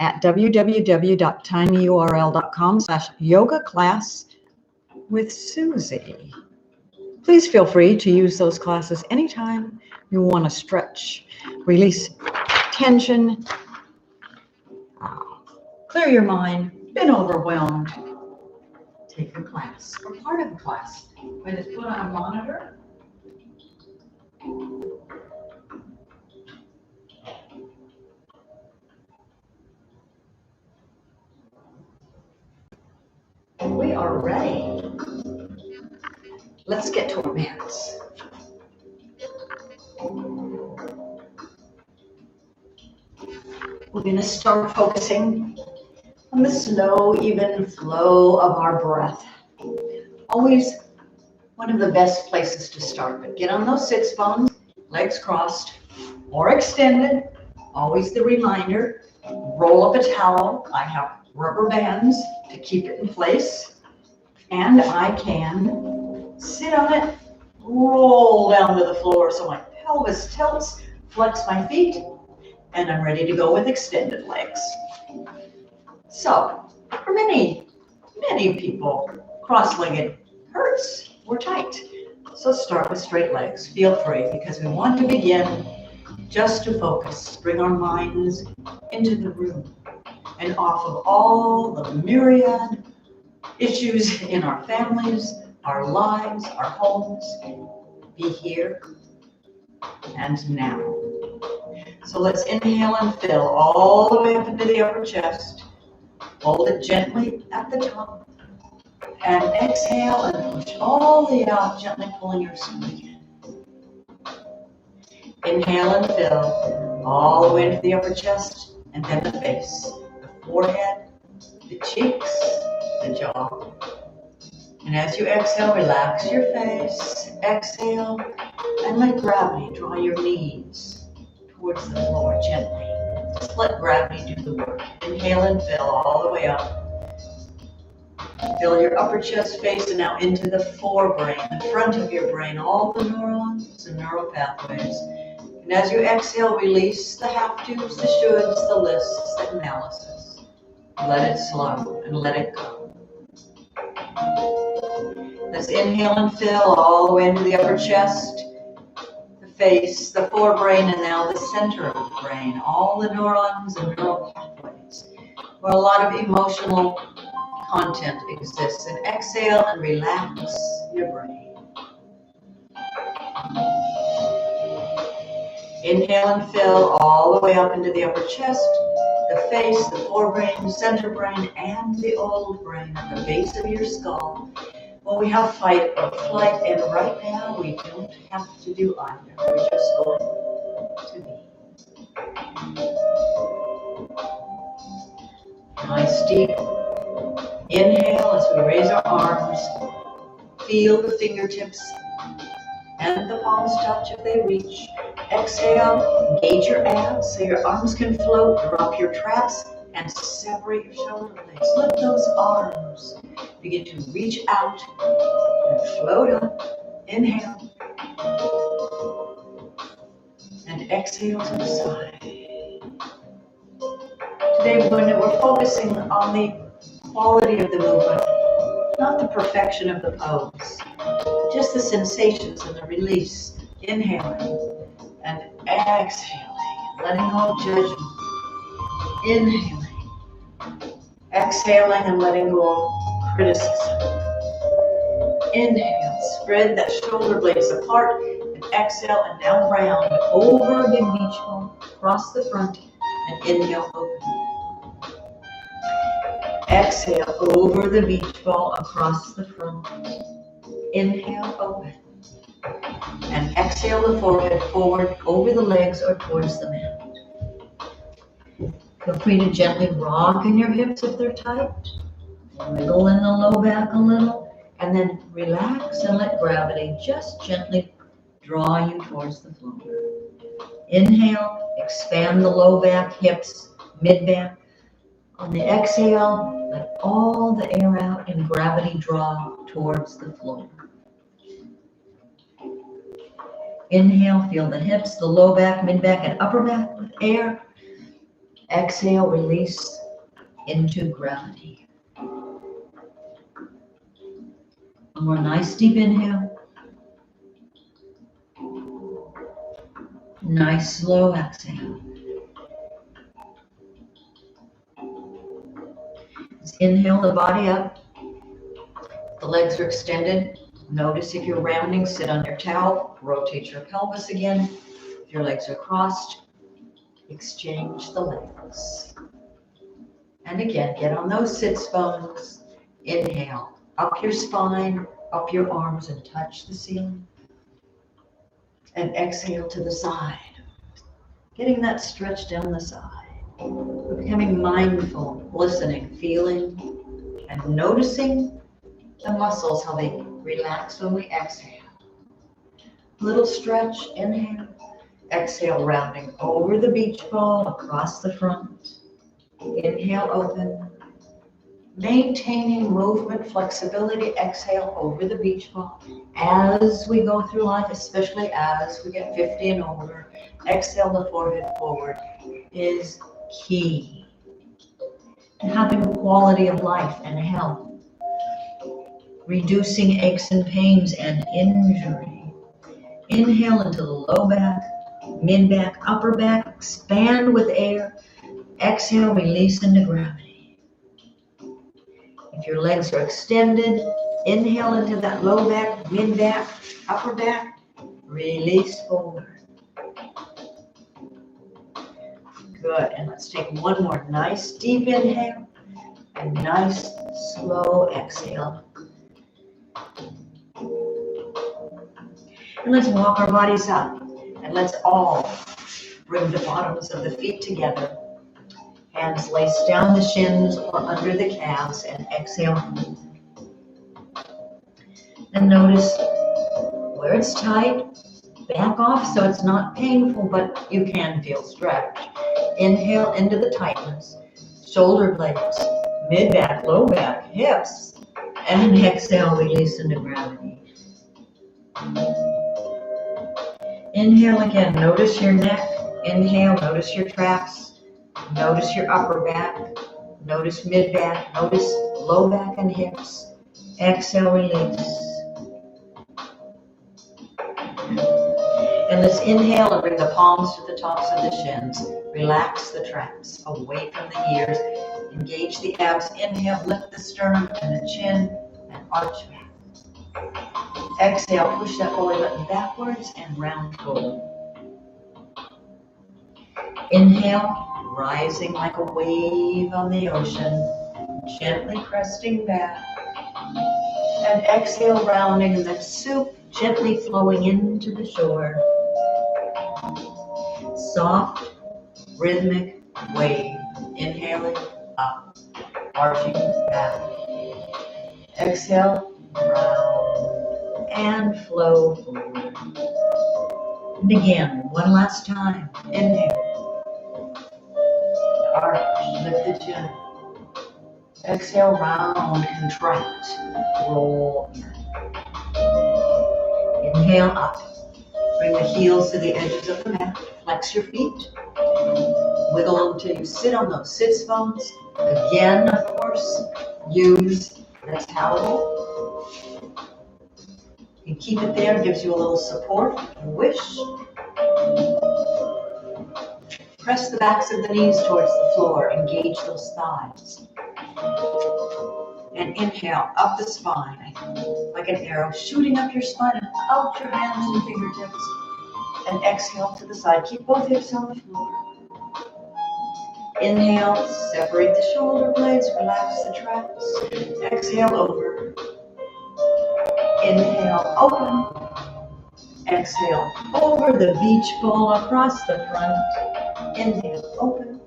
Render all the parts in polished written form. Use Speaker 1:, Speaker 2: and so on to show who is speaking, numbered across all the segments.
Speaker 1: at www.tinyurl.com/yoga class with Susie. Please feel free to use those classes anytime you want to stretch, release tension, clear your mind, been overwhelmed. Take a class or part of a class. When it's put on a monitor, we are ready. Let's get to our mats. We're going to start focusing on the slow, even flow of our breath. Always one of the best places to start, but get on those sits bones, legs crossed or extended. Always the reminder, roll up a towel. I have rubber bands to keep it in place, and I can sit on it, roll down to the floor so my pelvis tilts, flex my feet, and I'm ready to go with extended legs. So, for many people, cross-legged hurts or tight. So start with straight legs. Feel free, because we want to begin just to focus, bring our minds into the room and off of all the myriad issues in our families, our lives, our homes. Be here and now. So let's inhale and fill all the way up into the upper chest. Hold it gently at the top. And exhale and push all the way out, gently pulling your stomach in. Inhale and fill all the way into the upper chest, and then the face, the forehead, the cheeks, the jaw. And as you exhale, relax your face. Exhale, and let gravity draw your knees towards the floor gently. Just let gravity do the work. Inhale and fill all the way up. Fill your upper chest face and now into the forebrain, the front of your brain, all the neurons and neural pathways. And as you exhale, release the have-tos, the shoulds, the lists, the analysis. Let it slow and let it go. Let's inhale and fill all the way into the upper chest, the face, the forebrain, and now the center of the brain, all the neurons and neural pathways, where a lot of emotional content exists. And exhale and relax your brain. Inhale and fill all the way up into the upper chest, the face, the forebrain, center brain, and the old brain at the base of your skull. Well, we have fight or flight, and right now we don't have to do either. We're just going to be. Nice deep inhale as we raise our arms. Feel the fingertips and the palms touch if they reach. Exhale, engage your abs so your arms can float. Drop your traps and separate your shoulder blades. Let those arms begin to reach out and float up. Inhale. And exhale to the side. Today we're focusing on the quality of the movement, not the perfection of the pose. Just the sensations and the release. Inhaling and exhaling, letting go of judgment. Inhaling, exhaling and letting go of criticism. Inhale, spread that shoulder blades apart, and exhale and down round over a big beach ball, across the front, and inhale, open. Exhale over the beach ball, across the front. Inhale, open. And exhale the forehead forward over the legs or towards the mat. Feel free to gently rock in your hips if they're tight. Wiggle in the low back a little. And then relax and let gravity just gently draw you towards the floor. Inhale, expand the low back, hips, mid-back. On the exhale, let all the air out and gravity draw towards the floor. Inhale, feel the hips, the low back, mid back, and upper back with air. Exhale, release into gravity. One more nice deep inhale. Nice slow exhale. Let's inhale the body up. The legs are extended. Notice if you're rounding, sit on your towel. Rotate your pelvis again. If your legs are crossed, exchange the legs. And again, get on those sits bones. Inhale, up your spine, up your arms and touch the ceiling. And exhale to the side. Getting that stretch down the side. We're becoming mindful, listening, feeling, and noticing the muscles, how they relax when we exhale. Little stretch, inhale. Exhale, rounding over the beach ball, across the front. Inhale, open. Maintaining movement, flexibility, exhale over the beach ball. As we go through life, especially as we get 50 and older, exhale the forehead forward is key. And having quality of life and health. Reducing aches and pains and injury. Inhale into the low back, mid back, upper back, expand with air. Exhale, release into gravity. If your legs are extended, inhale into that low back, mid back, upper back, release forward. Good, and let's take one more nice deep inhale and nice slow exhale. And let's walk our bodies up, and let's all bring the bottoms of the feet together. Hands lace down the shins or under the calves and exhale. And notice where it's tight, back off so it's not painful, but you can feel stretch. Inhale into the tightness, shoulder blades, mid back, low back, hips, and exhale, release into gravity. Inhale again, notice your neck. Inhale, notice your traps. Notice your upper back. Notice mid back. Notice low back and hips. Exhale, release. And let's inhale and bring the palms to the tops of the shins. Relax the traps away from the ears. Engage the abs. Inhale, lift the sternum and the chin and arch back. Exhale, push that belly button backwards and round forward. Inhale, rising like a wave on the ocean, gently cresting back. And exhale, rounding in that soup, gently flowing into the shore. Soft, rhythmic wave. Inhaling up, arching back. Exhale, round, and flow forward. And again, one last time. Inhale. Arch, lift the chin. Exhale, round, contract, roll. Inhale up. Bring the heels to the edges of the mat. Flex your feet. Wiggle until you sit on those sits bones. Again, of course, use the towel. You can keep it there, gives you a little support if you wish. Press the backs of the knees towards the floor. Engage those thighs. And inhale up the spine, like an arrow, shooting up your spine and out your hands and fingertips. And exhale to the side. Keep both hips on the floor. Inhale, separate the shoulder blades, relax the traps. Exhale, over. Inhale, open. Exhale, over the beach ball across the front. Inhale, open.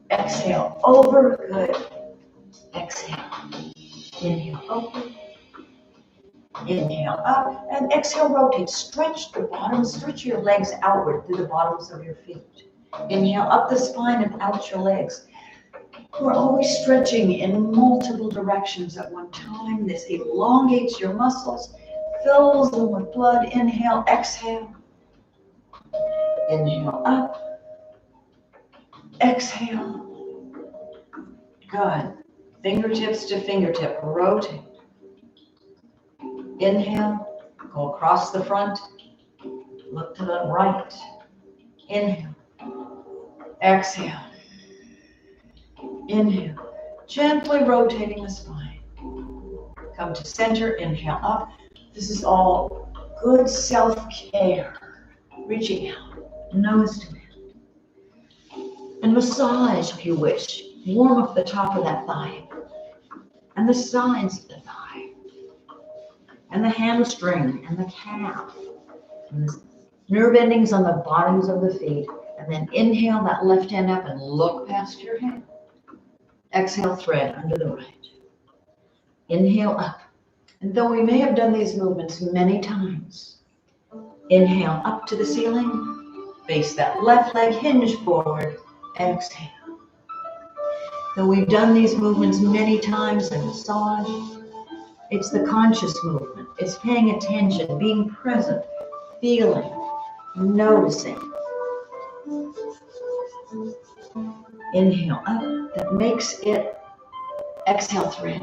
Speaker 1: Exhale, over. Good. Exhale. Inhale, open. Inhale, up. And exhale, rotate. Stretch the bottom. Stretch your legs outward through the bottoms of your feet. Inhale, up the spine and out your legs. We're always stretching in multiple directions at one time. This elongates your muscles, fills them with blood. Inhale, exhale. Inhale, up. Exhale. Good. Fingertips to fingertip. Rotate. Inhale. Go across the front. Look to the right. Inhale. Exhale. Inhale. Gently rotating the spine. Come to center. Inhale up. This is all good self-care. Reaching out. Nose to hand. And massage if you wish. Warm up the top of that thigh. And the sides of the thigh. And the hamstring and the calf. And the nerve endings on the bottoms of the feet. And then inhale that left hand up and look past your head. Exhale, thread under the right. Inhale up. And though we may have done these movements many times, inhale up to the ceiling. Face that left leg, hinge forward. Exhale. Though we've done these movements many times in massage, it's the conscious movement. It's paying attention, being present, feeling, noticing. Inhale up. That makes it, exhale, thread.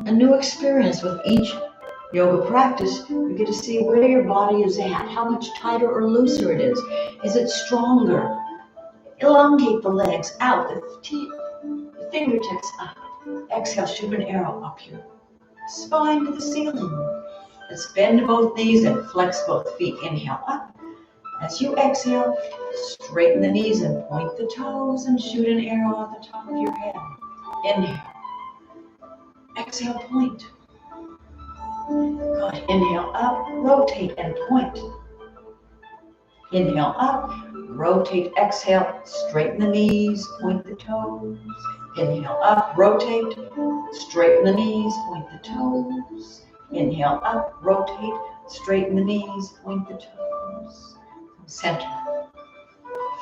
Speaker 1: A new experience with each yoga practice. You get to see where your body is at, how much tighter or looser it is. Is it stronger? Elongate the legs out, the fingertips up. Exhale, shoot an arrow up your spine to the ceiling. Let's bend both knees and flex both feet. Inhale up. As you exhale, straighten the knees and point the toes and shoot an arrow at the top of your head. Inhale. Exhale, point. Good. Inhale up, rotate and point. Inhale up, rotate, exhale, straighten the knees, point the toes. Inhale up, rotate, straighten the knees, point the toes. Inhale up, rotate, straighten the knees, point the toes. Center.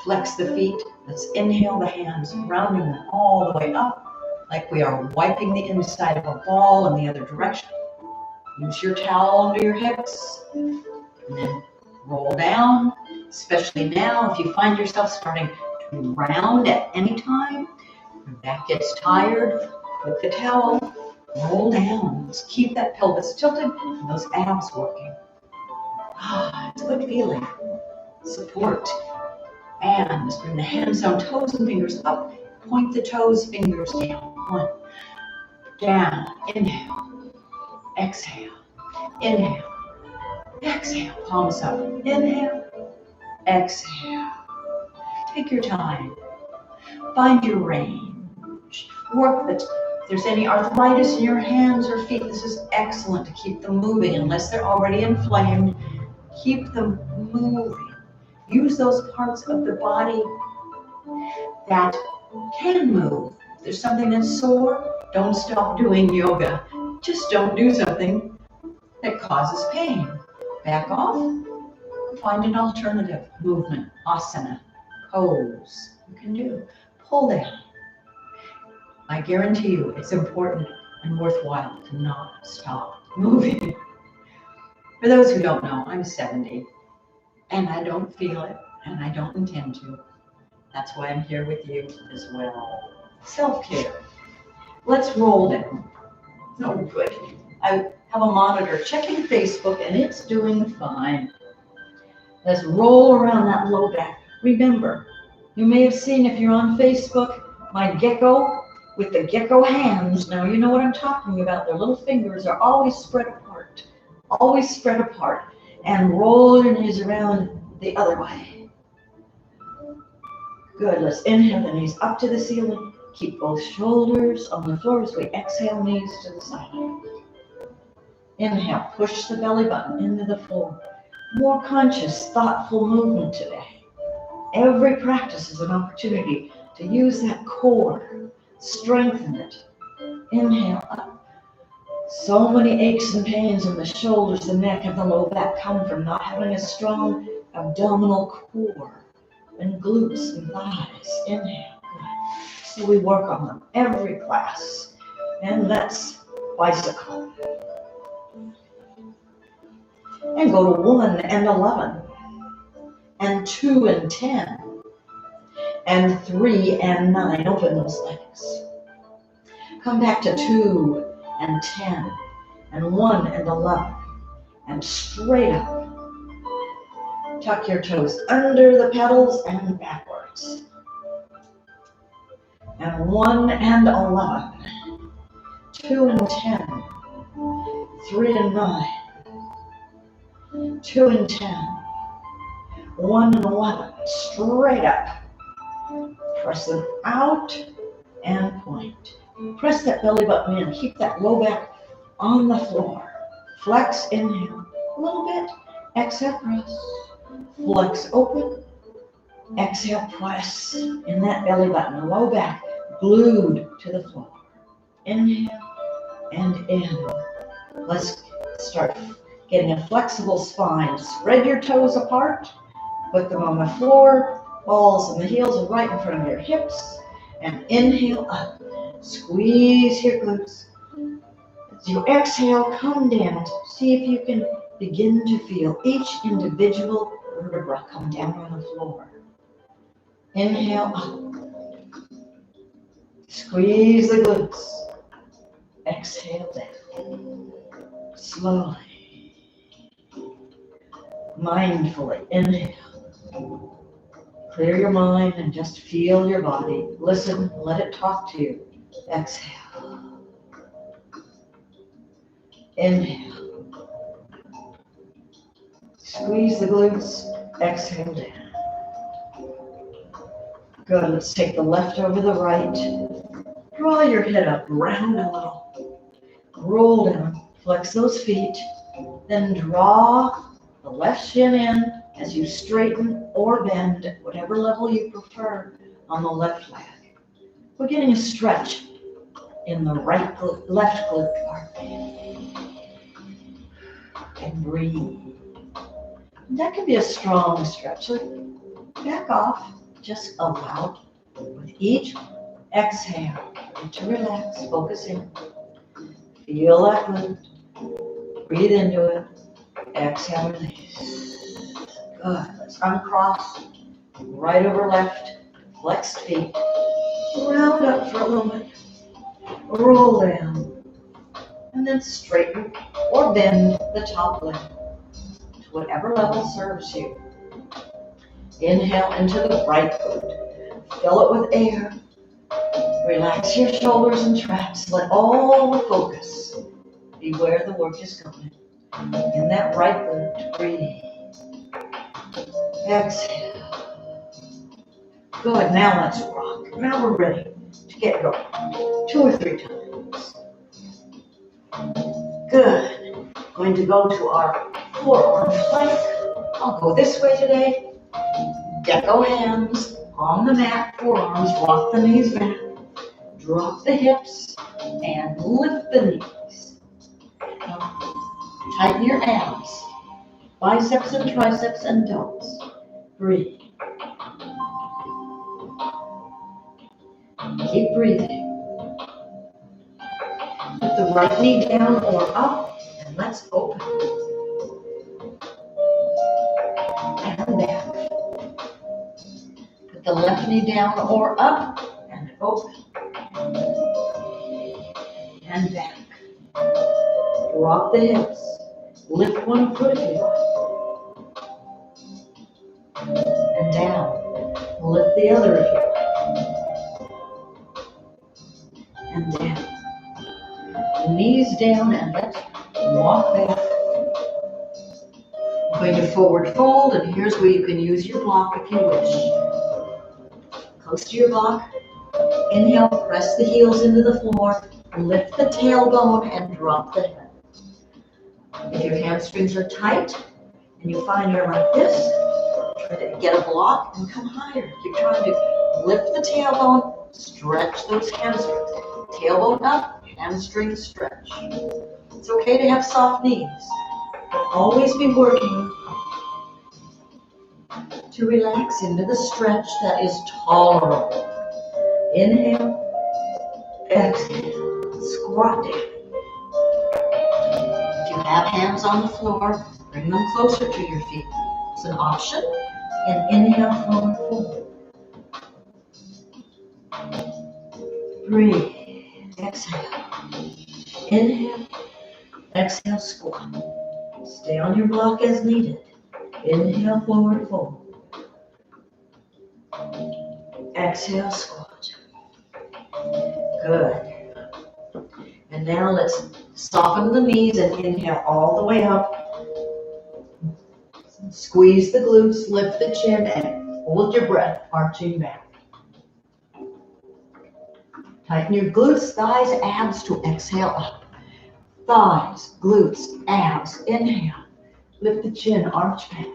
Speaker 1: Flex the feet. Let's inhale the hands, rounding them all the way up, like we are wiping the inside of a ball in the other direction. Use your towel under your hips, and then roll down, especially now if you find yourself starting to round at any time. Your back gets tired, put the towel, roll down. Let's keep that pelvis tilted and those abs working. It's a good feeling. Support. And let's bring the hands down, toes and fingers up. Point the toes, fingers down. One. Down. Inhale. Exhale. Inhale. Exhale. Palms up. Inhale. Exhale. Take your time. Find your range. Work it. If there's any arthritis in your hands or feet, this is excellent to keep them moving unless they're already inflamed. Keep them moving. Use those parts of the body that can move. If there's something that's sore, don't stop doing yoga. Just don't do something that causes pain. Back off. Find an alternative movement, asana, pose. You can do. Pull down. I guarantee you it's important and worthwhile to not stop moving. For those who don't know, I'm 70. And I don't feel it, and I don't intend to. That's why I'm here with you as well. Self-care. Let's roll down. Oh, good. I have a monitor checking Facebook, and it's doing fine. Let's roll around that low back. Remember, you may have seen if you're on Facebook, my gecko with the gecko hands. Now you know what I'm talking about. Their little fingers are always spread apart. Always spread apart. And roll your knees around the other way. Good. Let's inhale the knees up to the ceiling. Keep both shoulders on the floor as we exhale, knees to the side. Inhale, push the belly button into the floor. More conscious, thoughtful movement today. Every practice is an opportunity to use that core, strengthen it. Inhale up. So many aches and pains in the shoulders, the neck, and the low back come from not having a strong abdominal core and glutes and thighs. Inhale. Good. So we work on them every class. And let's bicycle. And go to 1 and 11 and 2 and 10 and 3 and 9. Open those legs. Come back to 2 and 10 and 1 and 11 and straight up. Tuck your toes under the pedals and backwards. And 1 and 11, 2 and 10, 3 and 9, 2 and 10, 1 and 11, straight up. Press them out and point. Press that belly button in. Keep that low back on the floor. Flex, inhale a little bit. Exhale, press. Flex, open. Exhale, press in that belly button. Low back glued to the floor. Inhale and in. Let's start getting a flexible spine. Spread your toes apart. Put them on the floor. Balls and the heels are right in front of your hips. And inhale up. Squeeze your glutes. As you exhale, come down. See if you can begin to feel each individual vertebra come down on the floor. Inhale up. Squeeze the glutes. Exhale down. Slowly. Mindfully. Inhale. Clear your mind and just feel your body. Listen, let it talk to you. Exhale. Inhale. Squeeze the glutes. Exhale down. Good. Let's take the left over the right. Draw your head up. Round a little. Roll down. Flex those feet. Then draw the left shin in as you straighten or bend at whatever level you prefer on the left leg. We're getting a stretch in the left glute part. And breathe. That can be a strong stretch. So back off. Just allow with each exhale to relax. Focus in. Feel that glute. Breathe into it. Exhale, release. Good. Let's uncross. Right over left. Flexed feet. Round up for a moment. Roll down. And then straighten or bend the top leg to whatever level serves you. Inhale into the right glute. Fill it with air. Relax your shoulders and traps. Let all the focus be where the work is going. In that right glute, breathe. Exhale. Good, now let's rock. Now we're ready to get going. 2 or 3 times. Good. Going to go to our forearm plank. I'll go this way today. Gecko hands on the mat, forearms, rock the knees back. Drop the hips and lift the knees. Now, tighten your abs, biceps and triceps and delts. Breathe. Keep breathing. Put the right knee down or up, and let's open. And back. Put the left knee down or up, and open. And back. Drop the hips. Lift one foot if you like. And down. Lift the other if you like. And down. Knees down and let's walk back. We're going to forward fold, and here's where you can use your block if you wish. Close to your block. Inhale, press the heels into the floor. Lift the tailbone and drop the head. If your hamstrings are tight and you find you're like this, try to get a block and come higher. Keep trying to lift the tailbone, stretch those hamstrings. Tailbone up, hamstring stretch. It's okay to have soft knees, but always be working to relax into the stretch that is tolerable. Inhale, exhale, squat down. If you have hands on the floor, bring them closer to your feet. It's an option. And inhale, forward fold. Breathe. Exhale. Inhale. Exhale, squat. Stay on your block as needed. Inhale, forward fold. Exhale, squat. Good. And now let's soften the knees and inhale all the way up. Squeeze the glutes, lift the chin, and hold your breath, arching back. Tighten your glutes, thighs, abs to exhale up. Thighs, glutes, abs, inhale. Lift the chin, arch back.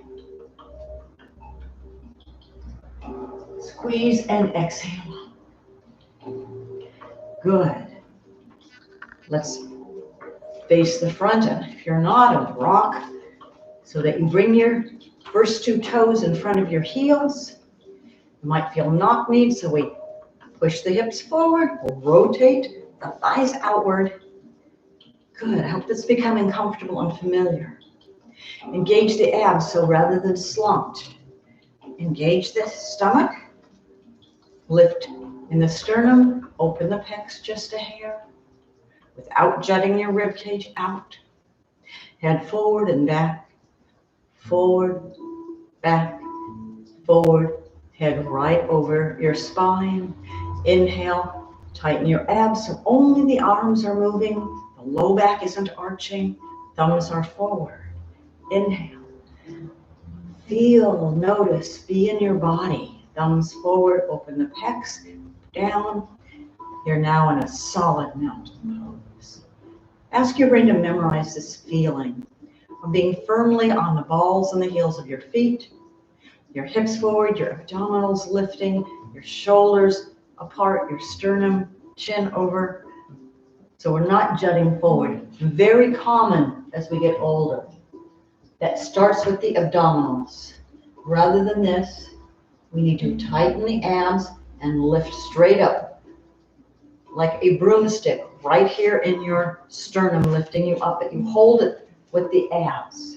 Speaker 1: Squeeze and exhale. Good. Let's face the front, and if you're not, a rock so that you bring your first two toes in front of your heels. You might feel knock knees, so we push the hips forward, we'll rotate the thighs outward. Good. I hope this is becoming comfortable and familiar. Engage the abs, so rather than slumped, engage the stomach. Lift in the sternum, open the pecs just a hair without jutting your rib cage out. Head forward and back, forward, back, forward. Head right over your spine. Inhale, tighten your abs so only the arms are moving. The low back isn't arching. Thumbs are forward. Inhale. Feel, notice, be in your body. Thumbs forward, open the pecs, down. You're now in a solid mountain pose. Ask your brain to memorize this feeling of being firmly on the balls and the heels of your feet, your hips forward, your abdominals lifting, your shoulders apart, your sternum, chin over. So we're not jutting forward. Very common as we get older. That starts with the abdominals. Rather than this, we need to tighten the abs and lift straight up like a broomstick right here in your sternum, lifting you up. And you hold it with the abs.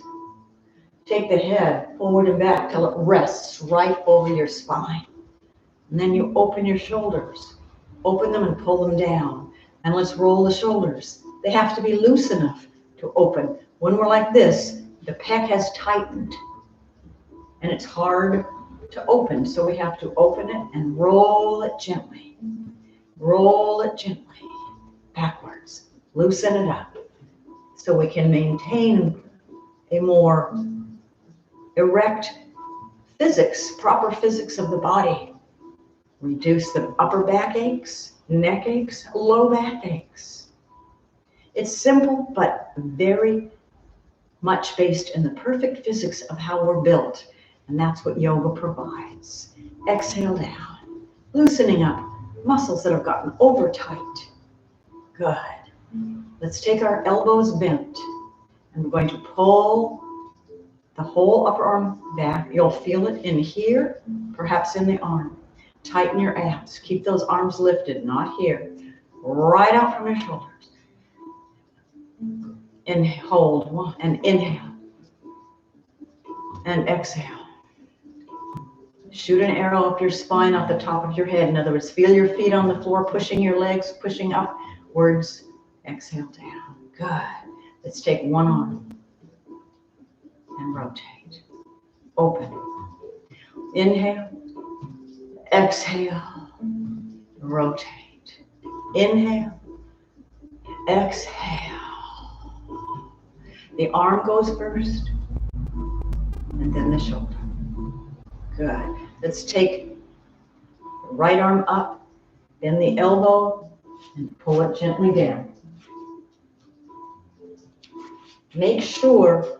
Speaker 1: Take the head forward and back till it rests right over your spine. And then you open your shoulders. Open them and pull them down. And let's roll the shoulders. They have to be loose enough to open. When we're like this, the pec has tightened. And it's hard to open. So we have to open it and roll it gently. Roll it gently. Backwards. Loosen it up. So we can maintain a more erect physics, proper physics of the body. Reduce the upper back aches, neck aches, low back aches. It's simple, but very much based in the perfect physics of how we're built. And that's what yoga provides. Exhale down, loosening up muscles that have gotten over tight. Good. Let's take our elbows bent. And we're going to pull the whole upper arm back. You'll feel it in here, perhaps in the arm. Tighten your abs. Keep those arms lifted, not here. Right out from your shoulders. And hold one, and inhale. And exhale. Shoot an arrow up your spine, off the top of your head. In other words, feel your feet on the floor, pushing your legs, pushing upwards. Exhale down. Good. Let's take one arm and rotate. Open. Inhale. Exhale. Rotate. Inhale. Exhale. The arm goes first, and then the shoulder. Good. Let's take the right arm up, bend the elbow, and pull it gently down. Make sure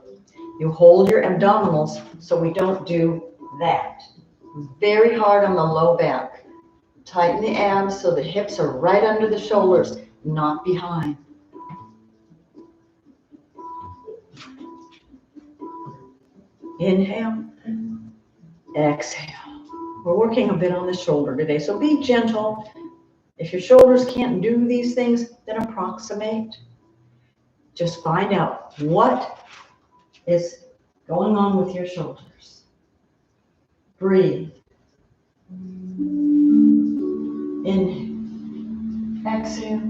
Speaker 1: you hold your abdominals so we don't do that. Very hard on the low back. Tighten the abs so the hips are right under the shoulders, not behind. Inhale, exhale. We're working a bit on the shoulder today, so be gentle. If your shoulders can't do these things, then approximate. Just find out what is going on with your shoulders. Breathe. Inhale. Exhale.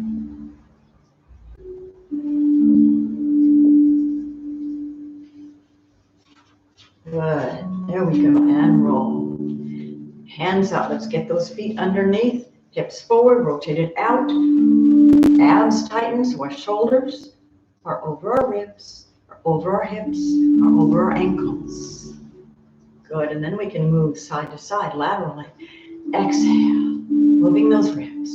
Speaker 1: Good. There we go. And roll. Hands out. Let's get those feet underneath. Hips forward. Rotate it out. Abs tighten so our shoulders are over our ribs, or over our hips, or over our ankles. Good. And then we can move side to side laterally. Exhale. Moving those ribs.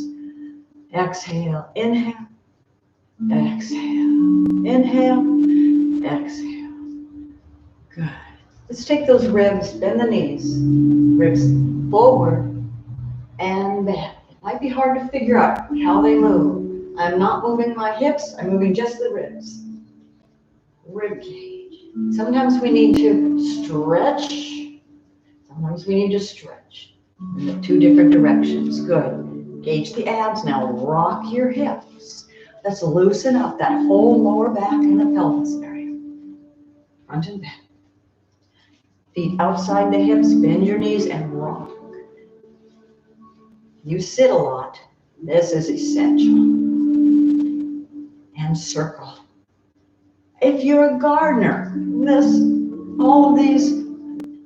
Speaker 1: Exhale. Inhale. Exhale. Inhale. Exhale. Good. Let's take those ribs, bend the knees, ribs forward and back. It might be hard to figure out how they move. I'm not moving my hips, I'm moving just the ribs. Rib cage. Sometimes we need to stretch. Sometimes we need to stretch in the two different directions. Good. Gauge the abs. Now rock your hips. Let's loosen up that whole lower back and the pelvis area. Front and back. Feet outside the hips, bend your knees and rock. You sit a lot. This is essential. And circle. If you're a gardener, all of these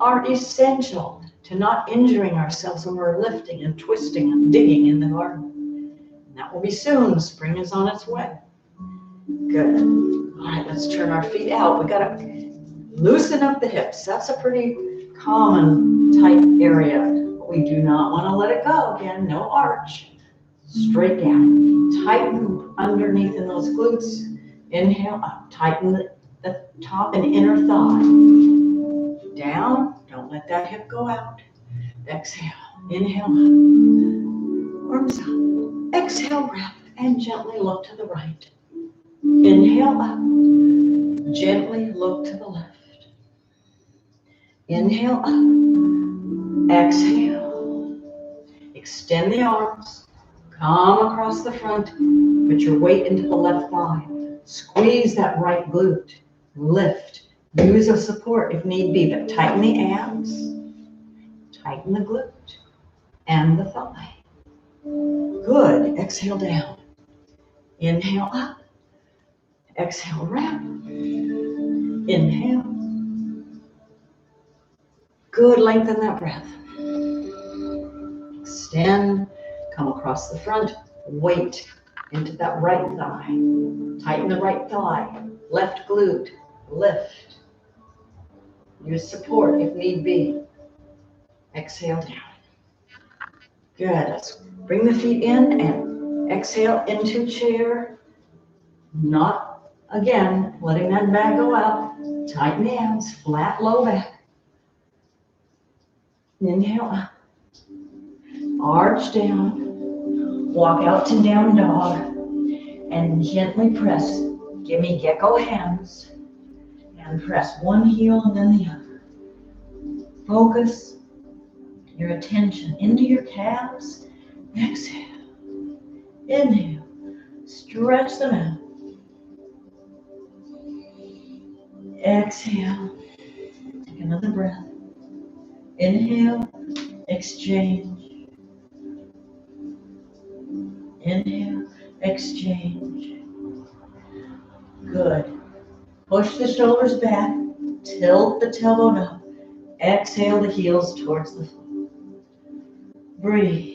Speaker 1: are essential to not injuring ourselves when we're lifting and twisting and digging in the garden. And that will be soon. Spring is on its way. Good. All right, let's turn our feet out. We gotta loosen up the hips. That's a pretty common tight area. But we do not want to let it go. Again, no arch. Straight down. Tighten underneath in those glutes. Inhale up. Tighten the top and inner thigh. Down. Don't let that hip go out. Exhale. Inhale up. Arms up. Exhale, wrap. And gently look to the right. Inhale up. Gently look to the left. Inhale up. Exhale. Extend the arms. Come across the front. Put your weight into the left thigh. Squeeze that right glute. Lift. Use a support if need be, but tighten the abs. Tighten the glute and the thigh. Good. Exhale down. Inhale up. Exhale, wrap. Inhale. Good. Lengthen that breath. Extend. Come across the front. Weight into that right thigh. Tighten the right thigh. Left glute. Lift. Use support if need be. Exhale down. Good. Let's bring the feet in and exhale into chair. Not, again, letting that back go out. Tighten the abs. Flat low back. Inhale up. Arch down. Walk out to down dog. And gently press. Give me gecko hands. And press one heel and then the other. Focus your attention into your calves. Exhale. Inhale. Stretch them out. Exhale. Take another breath. Inhale. Exchange. Inhale. Exchange. Good. Push the shoulders back. Tilt the tailbone up. Exhale the heels towards the floor. Breathe.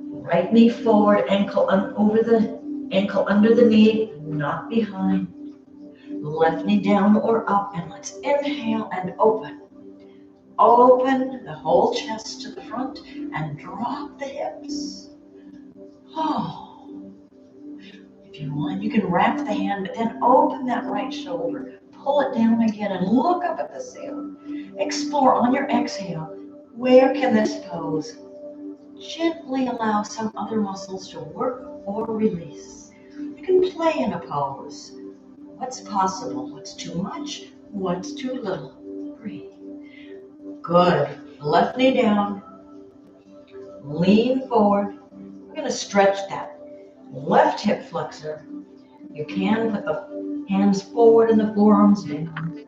Speaker 1: Right knee forward, ankle under the knee, not behind. Left knee down or up, and let's inhale and open. Open the whole chest to the front and drop the hips. Oh. If you want, you can wrap the hand, but then open that right shoulder. Pull it down again and look up at the ceiling. Explore on your exhale. Where can this pose? Gently allow some other muscles to work or release. You can play in a pose. What's possible? What's too much? What's too little? Breathe. Good. Left knee down. Lean forward. We're going to stretch that left hip flexor. You can put the hands forward and the forearms down.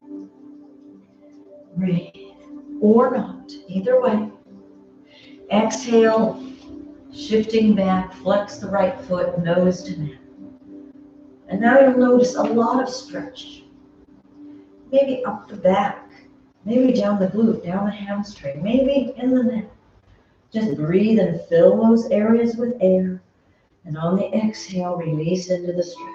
Speaker 1: Breathe. Or not. Either way.
Speaker 2: Exhale, shifting back, flex the right foot, nose to mat. And now you'll notice a lot of stretch. Maybe up the back, maybe down the glute, down the hamstring, maybe in the neck. Just breathe and fill those areas with air. And on the exhale, release into the stretch.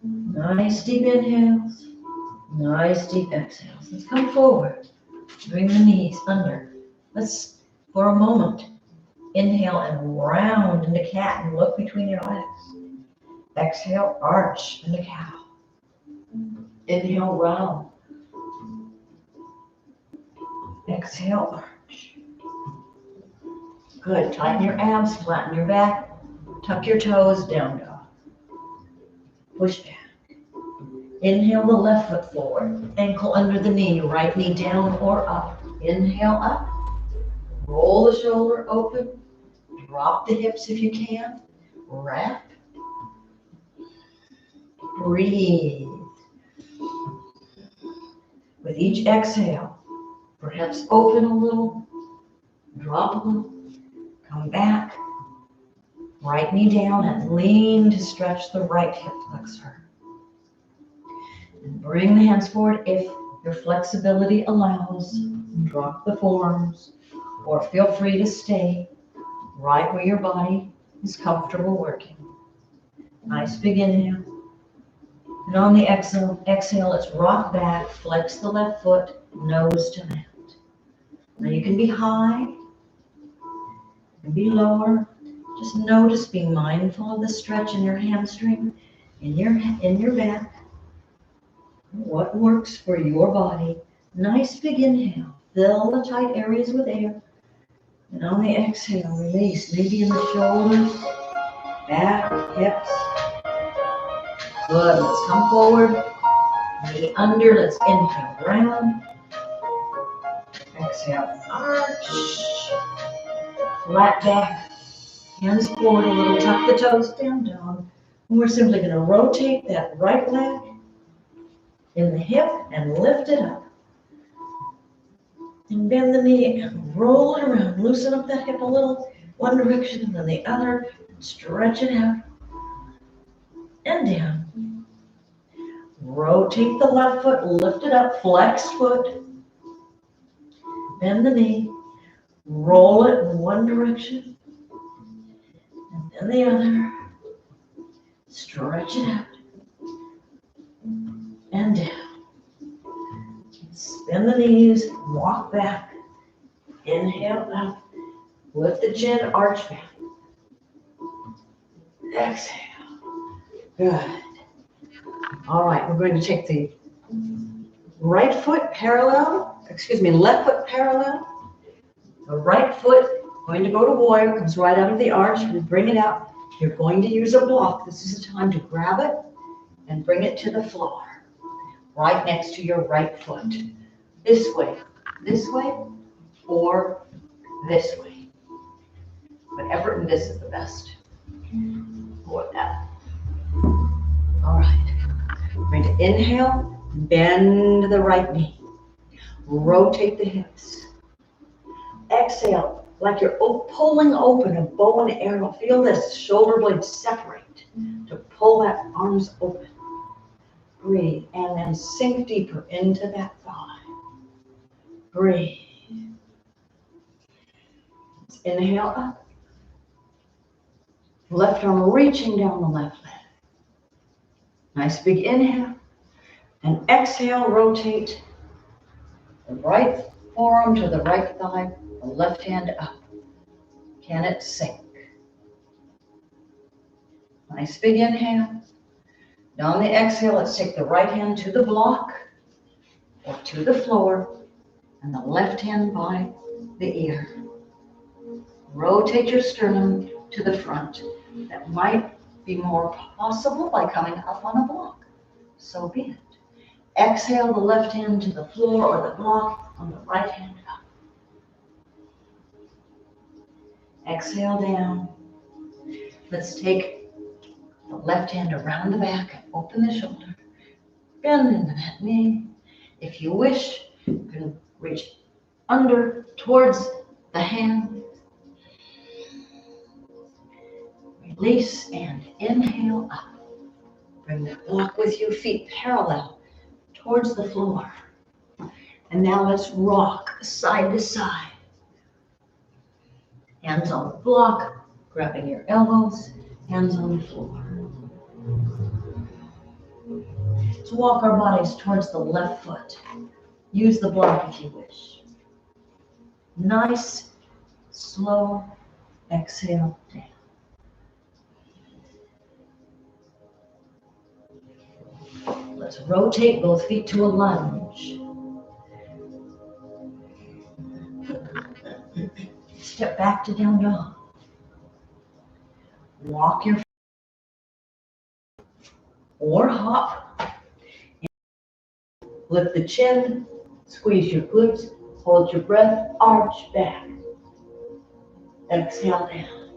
Speaker 2: Nice deep inhales, nice deep exhales. Let's come forward. Bring the knees under. Let's, for a moment, inhale and round into cat and look between your legs. Exhale, arch into cow. Inhale, round. Exhale, arch. Good. Tighten your abs, flatten your back. Tuck your toes, down dog. Push back. Inhale the left foot forward. Ankle under the knee, right knee down or up. Inhale up. Roll the shoulder open. Drop the hips if you can. Wrap. Breathe. With each exhale, perhaps open a little, drop a little, come back. Right knee down and lean to stretch the right hip flexor. And bring the hands forward if your flexibility allows. Drop the forearms, or feel free to stay right where your body is comfortable working. Nice big inhale. And on the exhale, let's rock back, flex the left foot, nose to mat. Now you can be high, you can be lower. Just notice, be mindful of the stretch in your hamstring, in your back. What works for your body. Nice big inhale. Fill the tight areas with air. And on the exhale, release. Maybe in the shoulders, back, hips. Good. Let's come forward. Knee under. Let's inhale. Round. Exhale. Arch. Flat back. Hands forward a little. Tuck the toes down, dog. And we're simply going to rotate that right leg in the hip and lift it up. And bend the knee and roll it around. Loosen up that hip a little. One direction and then the other. Stretch it out. And down. Rotate the left foot. Lift it up. Flexed foot. Bend the knee. Roll it in one direction. And then the other. Stretch it out. And down. Bend the knees, walk back, inhale up, lift the chin, arch back. Exhale. Good. All right, we're going to take the left foot parallel. The right foot going to go to warrior, comes right out of the arch, and bring it out. You're going to use a block. This is the time to grab it and bring it to the floor, right next to your right foot. This way, or this way. Whatever, and this is the best for that. All right, we're going to inhale, bend the right knee, rotate the hips. Exhale, like you're pulling open a bow and arrow. Feel this shoulder blade separate to pull that arms open. Breathe, and then sink deeper into that thigh. Breathe. Let's inhale up. Left arm reaching down the left leg. Nice big inhale. And exhale, rotate the right forearm to the right thigh, the left hand up. Can it sink? Nice big inhale. Now on the exhale, let's take the right hand to the block or to the floor and the left hand by the ear. Rotate your sternum to the front. That might be more possible by coming up on a block. So be it. Exhale the left hand to the floor or the block on the right hand up. Exhale down. Let's take the left hand around the back and open the shoulder. Bend into that knee. If you wish, you can reach under towards the hand. Release and inhale up. Bring that block with you, feet parallel towards the floor. And now let's rock side to side. Hands on the block, grabbing your elbows, hands on the floor. Let's walk our bodies towards the left foot. Use the block if you wish. Nice, slow exhale down. Let's rotate both feet to a lunge. Step back to down dog. Walk your feet or hop. Lift the chin, squeeze your glutes, hold your breath, arch back. Exhale down.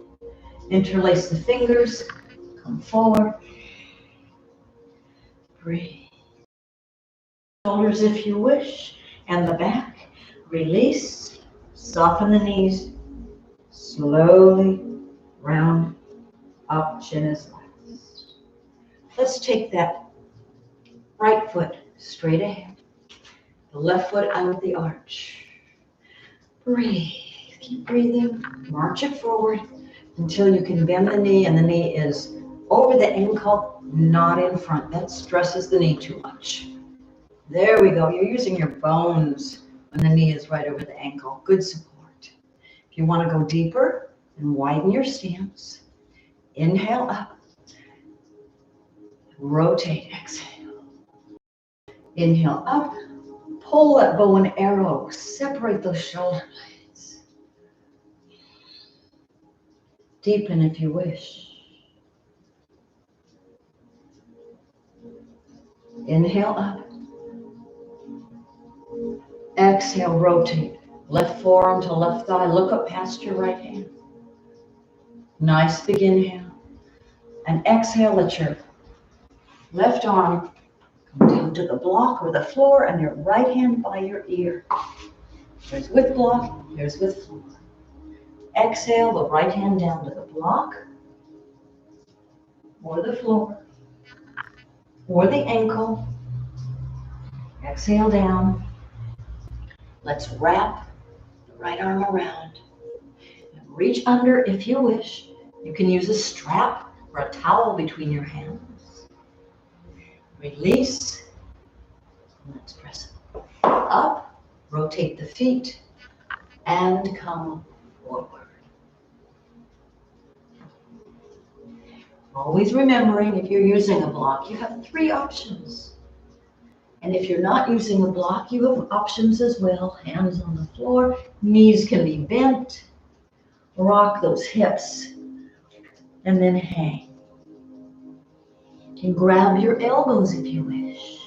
Speaker 2: Interlace the fingers, come forward. Breathe. Shoulders if you wish, and the back. Release, soften the knees, slowly round up, chin is last. Let's take that right foot straight ahead, the left foot out of the arch. Breathe, keep breathing, march it forward until you can bend the knee and the knee is over the ankle, not in front. That stresses the knee too much. There we go. You're using your bones when the knee is right over the ankle. Good support. If you want to go deeper and widen your stance, inhale up. Rotate, exhale. Inhale up. Pull that bow and arrow. Separate those shoulder blades. Deepen if you wish. Inhale up. Exhale, rotate. Left forearm to left thigh. Look up past your right hand. Nice big inhale. And exhale, let your left arm come down to the block or the floor and your right hand by your ear. There's with block, there's with floor. Exhale, the right hand down to the block or the floor or the ankle. Exhale down. Let's wrap the right arm around. Reach under if you wish. You can use a strap or a towel between your hands. Release. Let's press up. Rotate the feet and come forward. Always remembering, if you're using a block, you have 3 options. And if you're not using a block, you have options as well. Hands on the floor, knees can be bent. Rock those hips and then hang. You can grab your elbows if you wish.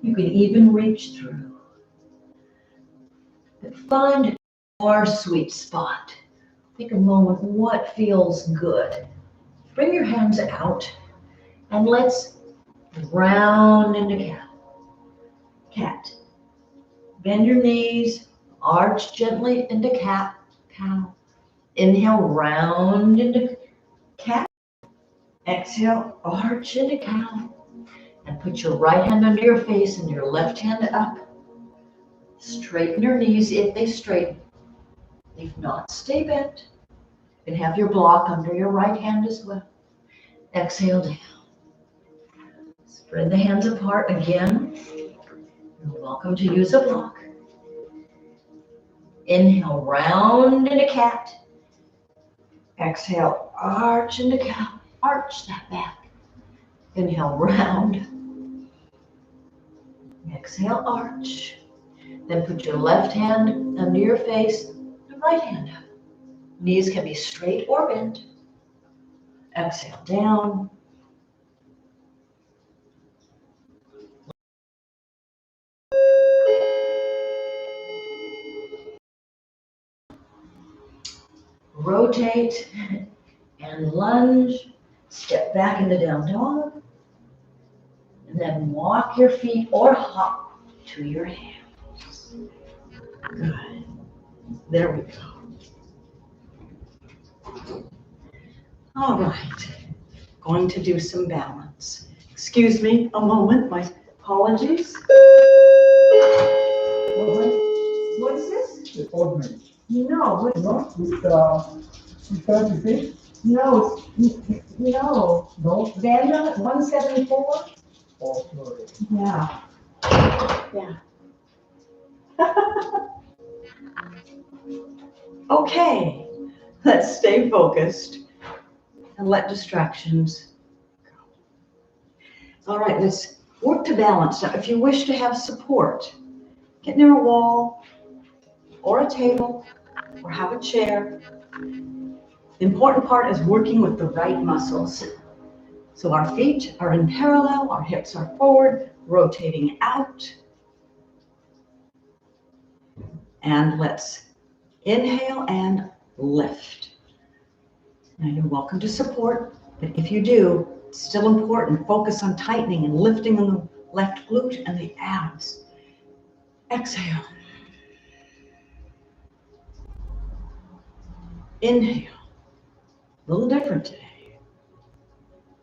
Speaker 2: You can even reach through. But find your sweet spot. Take a moment, what feels good? Bring your hands out and let's round into cat. Cat. Bend your knees, arch gently into cat, cow. Inhale, round into cat. Exhale, arch into cow. And put your right hand under your face and your left hand up. Straighten your knees if they straighten. If not, stay bent. You can have your block under your right hand as well. Exhale down. Spread the hands apart again. You're welcome to use a block. Inhale, round into cat. Exhale, arch into cow. Arch that back. Inhale, round. Exhale, arch. Then put your left hand under your face, the right hand up. Knees can be straight or bent. Exhale down. Rotate and lunge. Step back into down dog. And then walk your feet or hop to your hands. Good. There we go. All right. Going to do some balance. Excuse me a moment. My apologies. What is this?
Speaker 3: The ointment.
Speaker 2: No, what is
Speaker 3: No, with 36?
Speaker 2: No, no.
Speaker 3: No?
Speaker 2: Vanda, 174?
Speaker 3: Oh, sorry.
Speaker 2: Yeah. Yeah. Okay, let's stay focused and let distractions go. All right, let's work to balance. Now, if you wish to have support, get near a wall or a table or have a chair. The important part is working with the right muscles. So our feet are in parallel, our hips are forward, rotating out. And let's inhale and lift. Now you're welcome to support, but if you do, it's still important. Focus on tightening and lifting in the left glute and the abs. Exhale. Inhale. A little different today.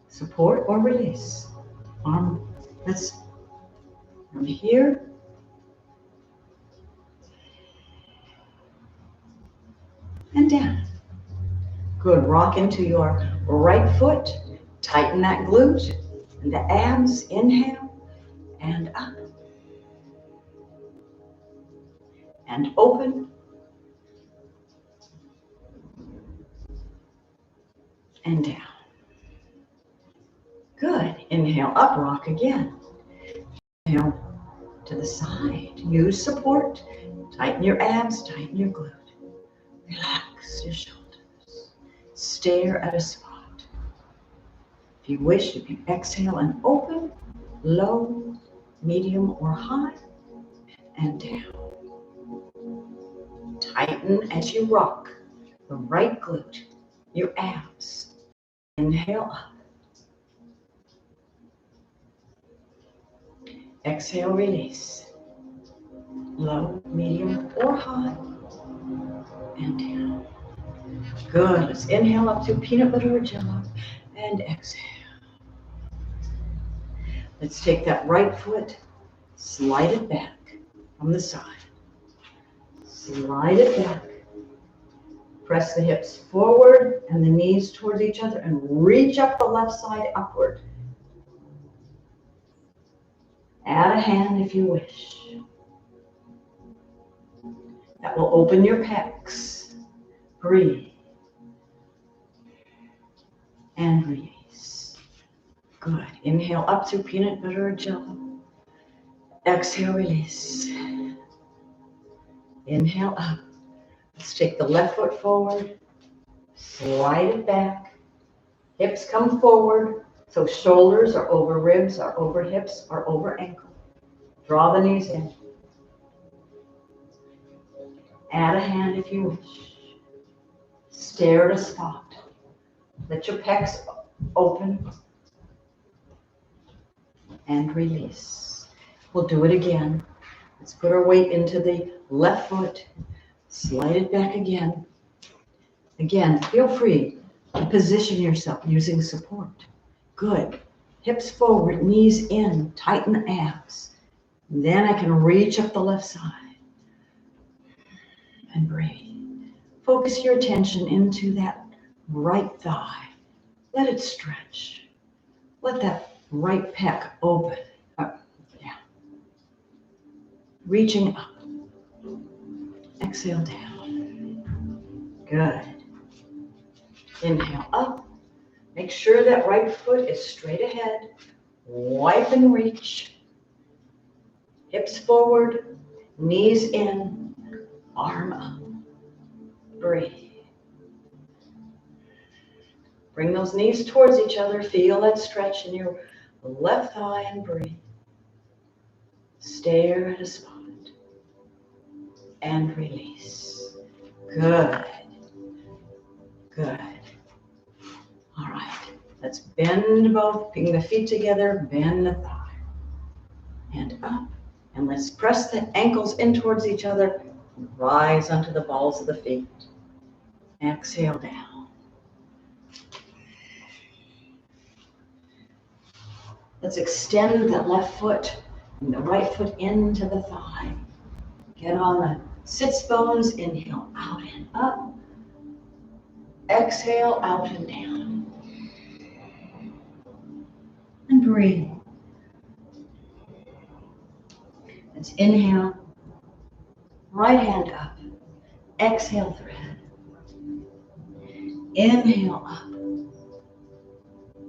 Speaker 2: Support or release. Arm, let's from here. And down. Good. Rock into your right foot. Tighten that glute and the abs. Inhale and up. And open. And down. Good. Inhale up, rock again. Inhale to the side. Use support. Tighten your abs, tighten your glute. Relax your shoulders. Stare at a spot. If you wish, you can exhale and open, low, medium, or high, and down. Tighten as you rock the right glute, your abs. Inhale up. Exhale, release. Low, medium, or high, and down. Good. Let's inhale up to peanut butter or jello, and exhale. Let's take that right foot, slide it back from the side. Slide it back. Press the hips forward and the knees towards each other and reach up the left side upward. Add a hand if you wish. That will open your pecs. Breathe. And release. Good. Inhale up to peanut butter or jello. Exhale, release. Inhale up. Let's take the left foot forward. Slide it back. Hips come forward. So shoulders are over ribs, are over hips, are over ankle. Draw the knees in. Add a hand if you wish. Stare at a spot. Let your pecs open. And release. We'll do it again. Let's put our weight into the left foot. Slide it back again. Again, feel free to position yourself using support. Good. Hips forward, knees in, tighten the abs. Then I can reach up the left side. And breathe. Focus your attention into that right thigh. Let it stretch. Let that right pec open. Up, down. Reaching up. Exhale down. Good. Inhale up. Make sure that right foot is straight ahead. Wipe and reach. Hips forward, knees in, arm up. Breathe. Bring those knees towards each other. Feel that stretch in your left thigh and breathe. Stare at a spot. And release. Good. Good. All right. Let's bend both, bring the feet together, bend the thigh. And up And let's press the ankles in towards each other. Rise onto the balls of the feet. Exhale down. Let's extend the left foot and the right foot into the thigh. Get on the sits bones. Inhale out and up. Exhale out and down. And breathe. Let's inhale. Right hand up. Exhale, thread. Inhale up.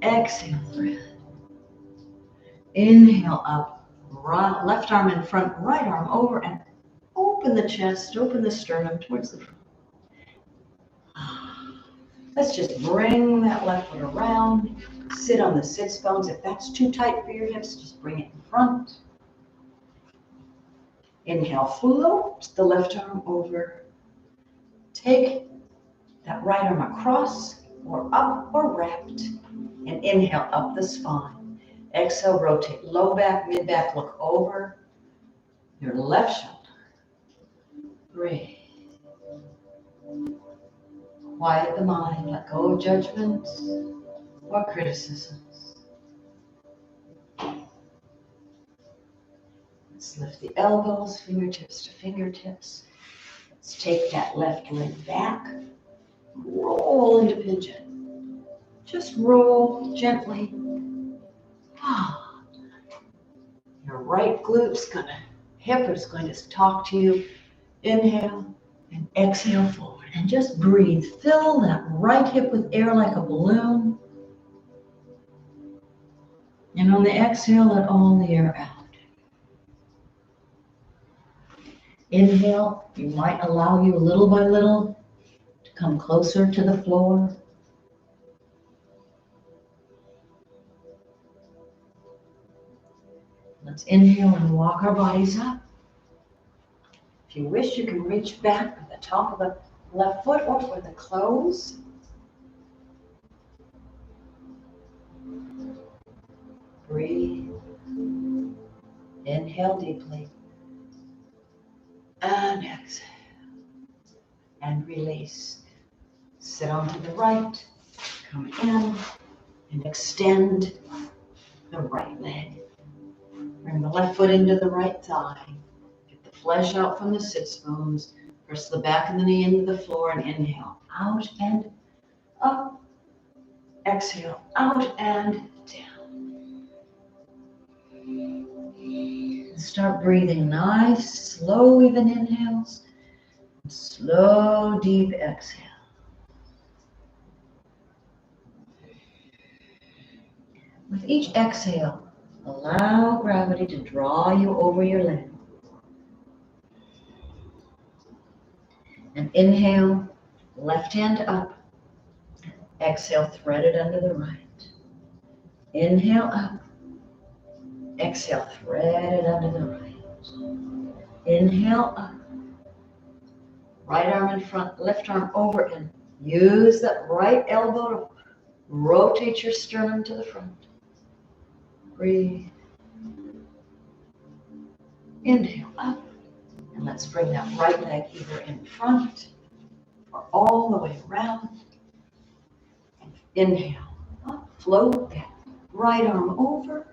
Speaker 2: Exhale, thread. Inhale up. Right, left arm in front, right arm over, and open the chest, open the sternum towards the front. Let's just bring that left foot around. Sit on the sits bones. If that's too tight for your hips, just bring it in front. Inhale, float the left arm over. Take that right arm across or up or wrapped. And inhale up the spine. Exhale, rotate low back, mid back, look over your left shoulder. Breathe. Quiet the mind, let go of judgments or criticisms. Let's lift the elbows, fingertips to fingertips. Let's take that left leg back. Roll into pigeon. Just roll gently. Your right hip is going to talk to you. Inhale and exhale forward. And just breathe. Fill that right hip with air like a balloon. And on the exhale, let all the air out. Inhale, you might allow you little by little to come closer to the floor. Let's inhale and walk our bodies up. If you wish, you can reach back for the top of the left foot or for the clothes. Breathe. Inhale deeply. And exhale. And release. Sit onto the right. Come in and extend the right leg. Bring the left foot into the right thigh. Get the flesh out from the sits bones. Press the back of the knee into the floor and inhale. Out and up. Exhale. Out and down. Start breathing nice, slow, even inhales. Slow, deep exhale. With each exhale, allow gravity to draw you over your leg. And inhale, left hand up. Exhale, thread it under the right. Inhale up. Exhale, thread it under the right. Inhale up. Right arm in front, left arm over, and use that right elbow to rotate your sternum to the front. Breathe. Inhale up. And let's bring that right leg either in front or all the way around. And inhale up, float that right arm over.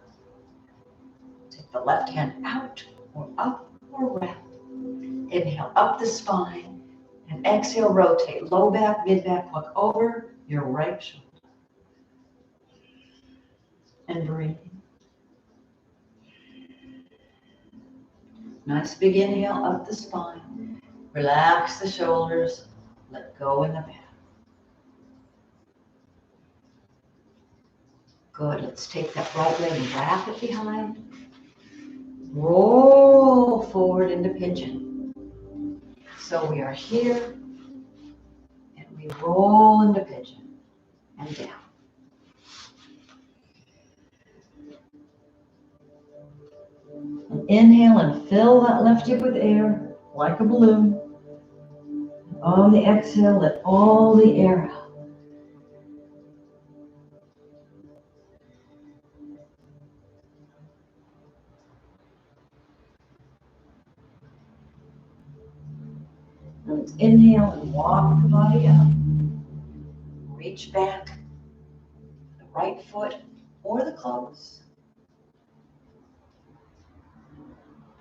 Speaker 2: Take the left hand out or up or wrap. Inhale up the spine. And exhale, rotate low back, mid back, look over your right shoulder. And breathe. Nice big inhale up the spine. Relax the shoulders. Let go in the back. Good. Let's take that right leg and wrap it behind. Roll forward into pigeon. So we are here, and we roll into pigeon and down. And inhale and fill that left hip with air like a balloon. And on the exhale, let all the air out. And let's inhale and walk the body up. Reach back, the right foot or the clothes.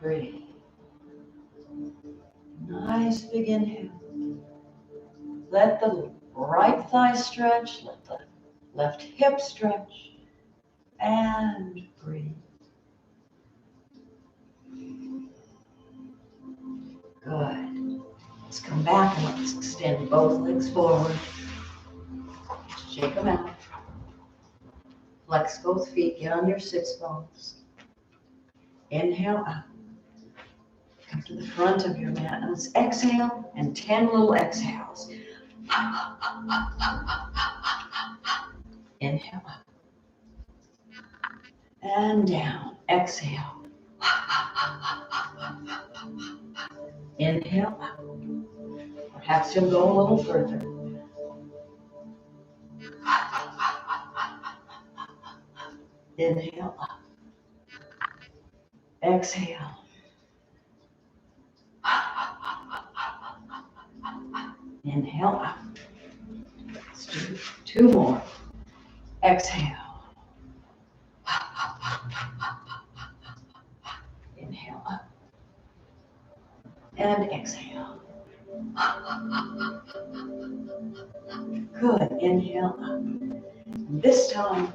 Speaker 2: Breathe. Nice big inhale. Let the right thigh stretch, let the left hip stretch, and breathe. Good. Let's come back and let's extend both legs forward. Shake them out. Flex both feet, get on your sits bones. Inhale out. Come to the front of your mat and let's exhale and 10 little exhales. Inhale up. And down. Exhale. Inhale up. Perhaps you'll go a little further. Inhale up. Exhale. Inhale up. Let's do 2 more. Exhale. Inhale up. And exhale. Good. Inhale up. This time,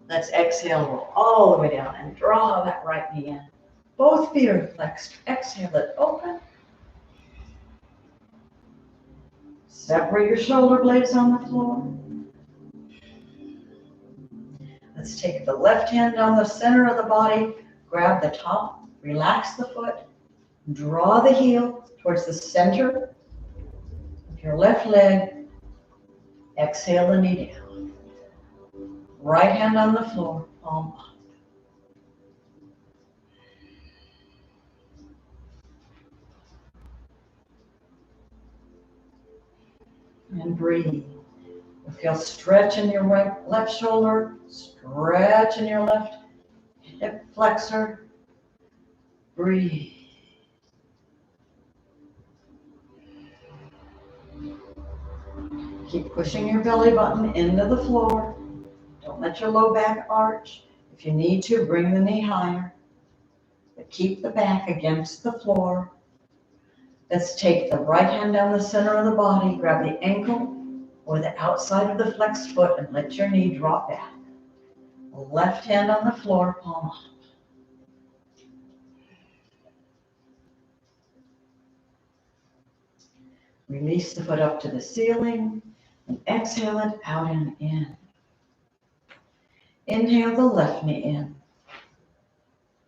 Speaker 2: let's exhale, roll all the way down and draw that right knee in. Both feet are flexed. Exhale it open. Separate your shoulder blades on the floor. Let's take the left hand down the center of the body, grab the top, relax the foot, draw the heel towards the center of your left leg. Exhale the knee down. Right hand on the floor, palm up. And breathe. Feel stretch in your left shoulder, stretch in your left hip flexor. Breathe. Keep pushing your belly button into the floor. Don't let your low back arch. If you need to, bring the knee higher. But keep the back against the floor. Let's take the right hand down the center of the body, grab the ankle or the outside of the flexed foot and let your knee drop back. Left hand on the floor, palm up. Release the foot up to the ceiling and exhale it out and in. Inhale the left knee in.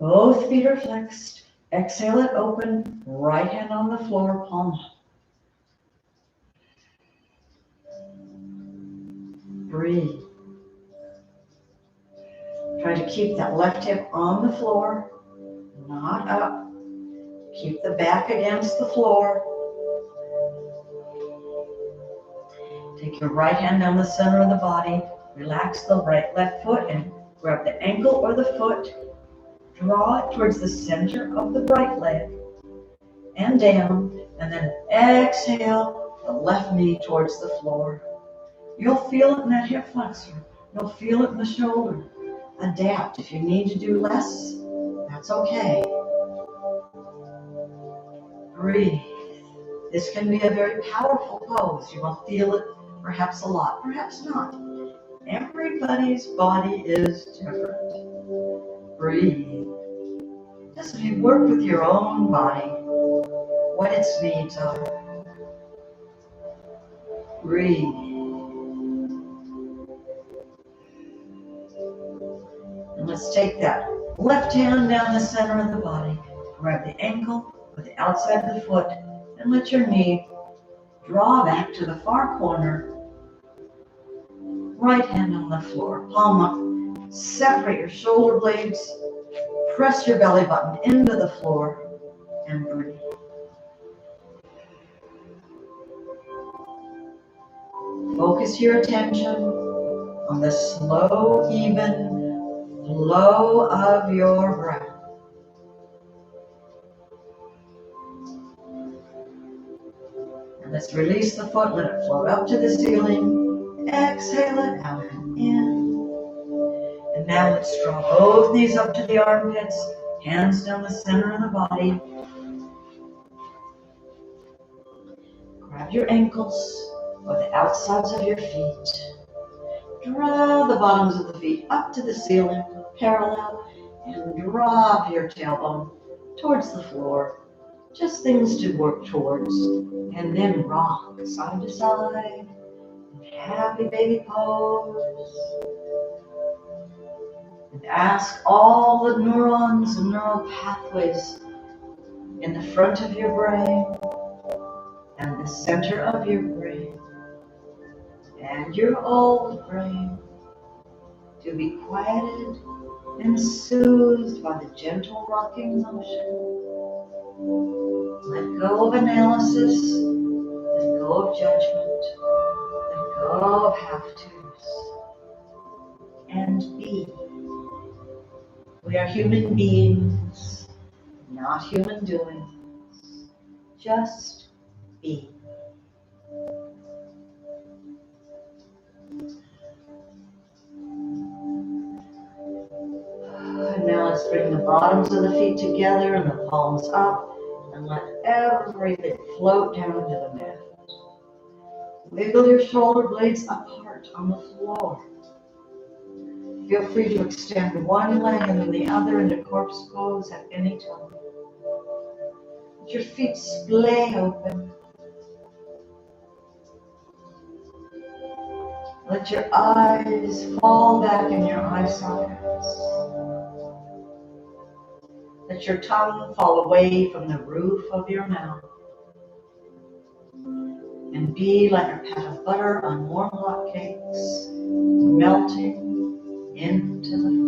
Speaker 2: Both feet are flexed. Exhale it open. Right hand on the floor, palm up. Breathe. Try to keep that left hip on the floor, not up. Keep the back against the floor. Take your right hand down the center of the body. Relax the left foot and grab the ankle or the foot. Draw it towards the center of the right leg and down. And then exhale the left knee towards the floor. You'll feel it in that hip flexor. You'll feel it in the shoulder. Adapt. If you need to do less, that's okay. Breathe. This can be a very powerful pose. You will feel it perhaps a lot, perhaps not. Everybody's body is different. Breathe. Just work with your own body, what its needs are. Breathe. And let's take that left hand down the center of the body, grab the ankle or the outside of the foot, and let your knee draw back to the far corner. Right hand on the floor, palm up. Separate your shoulder blades. Press your belly button into the floor and breathe. Focus your attention on the slow, even flow of your breath. And let's release the foot, let it float up to the ceiling. Exhale it out and in. And now let's draw both knees up to the armpits, hands down the center of the body. Grab your ankles or the outsides of your feet. Draw the bottoms of the feet up to the ceiling, parallel, and drop your tailbone towards the floor. Just things to work towards. And then rock side to side. Happy baby pose. And ask all the neurons and neural pathways in the front of your brain and the center of your brain and your old brain to be quieted and soothed by the gentle rocking motion. Let go of analysis, let go of judgment, let go of have-tos, and be. We are human beings, not human doings. Just be. And now let's bring the bottoms of the feet together and the palms up, and let everything float down to the mat. Wiggle your shoulder blades apart on the floor. Feel free to extend one leg and then the other into corpse pose at any time. Let your feet splay open. Let your eyes fall back in your eye sockets. Let your tongue fall away from the roof of your mouth. And be like a pat of butter on warm hot cakes, melting into the floor.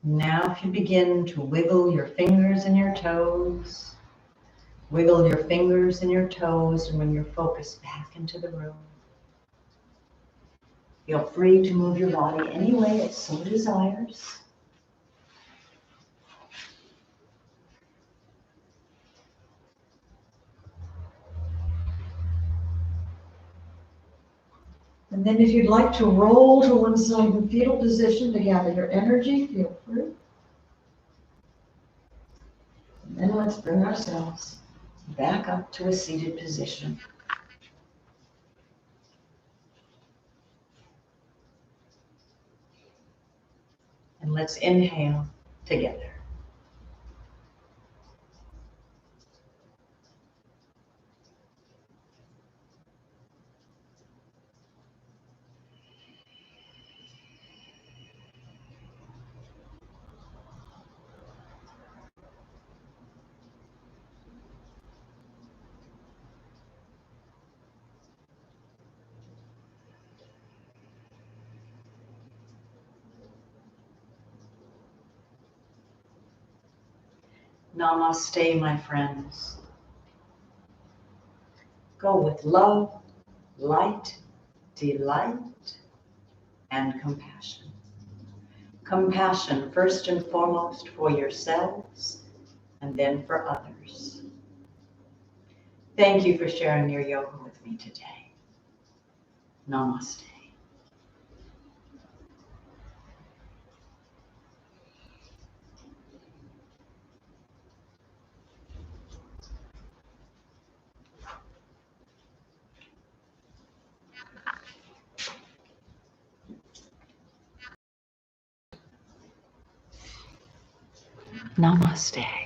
Speaker 2: Now if you begin to wiggle your fingers and your toes, wiggle your fingers and your toes and bring your focus back into the room. Feel free to move your body any way it so desires. And then if you'd like to roll to one side in fetal position to gather your energy, feel free. And then let's bring ourselves back up to a seated position. And let's inhale together. Namaste, my friends. Go with love, light, delight, and compassion. Compassion first and foremost for yourselves and then for others. Thank you for sharing your yoga with me today. Namaste. Namaste.